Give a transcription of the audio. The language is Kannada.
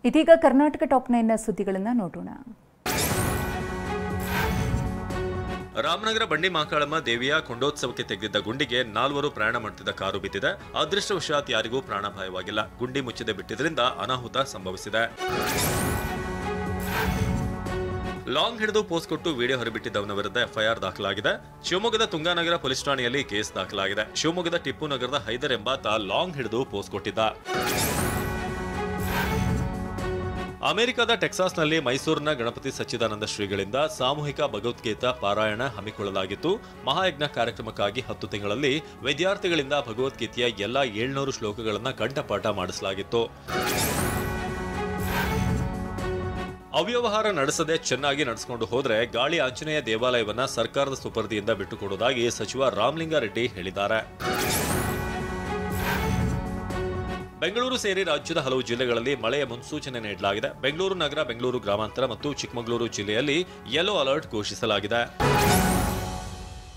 ಇದೀಗ ಕರ್ನಾಟಕ ಟಾಪ್ 9 ಸುದ್ದಿಗಳನ್ನು ನೋಡೋಣ. ರಾಮನಗರ ಬಂಡಿ ಮಾಕಾಳಮ್ಮ ದೇವಿಯ ಕೊಂಡೋತ್ಸವಕ್ಕೆ ತೆಗೆದಿದ್ದ ಗುಂಡಿಗೆ 4 ಪ್ರಯಾಣ ಮಾಡುತ್ತಿದ್ದ ಕಾರು ಬಿದ್ದಿದೆ. ಅದೃಷ್ಟವಶಾತ್ ಯಾರಿಗೂ ಪ್ರಾಣಾಪಾಯವಾಗಿಲ್ಲ. ಗುಂಡಿ ಮುಚ್ಚದೆ ಬಿಟ್ಟಿದ್ದರಿಂದ ಅನಾಹುತ ಸಂಭವಿಸಿದೆ. ಲಾಂಗ್ ಹಿಡಿದು ಪೋಸ್ಟ್ ಕೊಟ್ಟು ವಿಡಿಯೋ ಹೊರಬಿಟ್ಟಿದ್ದವನ ವಿರುದ್ಧ ಎಫ್ಐಆರ್ ದಾಖಲಾಗಿದೆ. ಶಿವಮೊಗ್ಗದ ತುಂಗಾನಗರ ಪೊಲೀಸ್ ಠಾಣೆಯಲ್ಲಿ ಕೇಸ್ ದಾಖಲಾಗಿದೆ. ಶಿವಮೊಗ್ಗದ ಟಿಪ್ಪು ನಗರದ ಹೈದರ್ ಎಂಬಾತ ಲಾಂಗ್ ಹಿಡಿದು ಪೋಸ್ಟ್ ಕೊಟ್ಟಿದ್ದ. ಅಮೆರಿಕದ ಟೆಕ್ಸಾಸ್ನಲ್ಲಿ ಮೈಸೂರಿನ ಗಣಪತಿ ಸಚ್ಚಿದಾನಂದ ಶ್ರೀಗಳಿಂದ ಸಾಮೂಹಿಕ ಭಗವದ್ಗೀತಾ ಪಾರಾಯಣ ಹಮ್ಮಿಕೊಳ್ಳಲಾಗಿತ್ತು. ಮಹಾಯಜ್ಞ ಕಾರ್ಯಕ್ರಮಕ್ಕಾಗಿ 10 ತಿಂಗಳಲ್ಲಿ ವಿದ್ಯಾರ್ಥಿಗಳಿಂದ ಭಗವದ್ಗೀತೆಯ ಎಲ್ಲಾ 700 ಶ್ಲೋಕಗಳನ್ನು ಕಂಠಪಾಠ ಮಾಡಿಸಲಾಗಿತ್ತು. ಅವ್ಯವಹಾರ ನಡೆಸದೆ ಚೆನ್ನಾಗಿ ನಡೆಸಿಕೊಂಡು ಹೋದರೆ ಗಾಳಿ ಆಂಜನೇಯ ದೇವಾಲಯವನ್ನ ಸರ್ಕಾರದ ಸುಪರ್ದಿಯಿಂದ ಬಿಟ್ಟುಕೊಡುವುದಾಗಿ ಸಚಿವ ರಾಮಲಿಂಗಾರೆಡ್ಡಿ ಹೇಳಿದ್ದಾರೆ. ಬೆಂಗಳೂರು ಸೇರಿ ರಾಜ್ಯದ ಹಲವು ಜಿಲ್ಲೆಗಳಲ್ಲಿ ಮಳೆಯ ಮುನ್ಸೂಚನೆ ನೀಡಲಾಗಿದೆ. ಬೆಂಗಳೂರು ನಗರ, ಬೆಂಗಳೂರು ಗ್ರಾಮಾಂತರ ಮತ್ತು ಚಿಕ್ಕಮಗಳೂರು ಜಿಲ್ಲೆಯಲ್ಲಿ ಯೆಲ್ಲೋ ಅಲರ್ಟ್ ಘೋಷಿಸಲಾಗಿದೆ.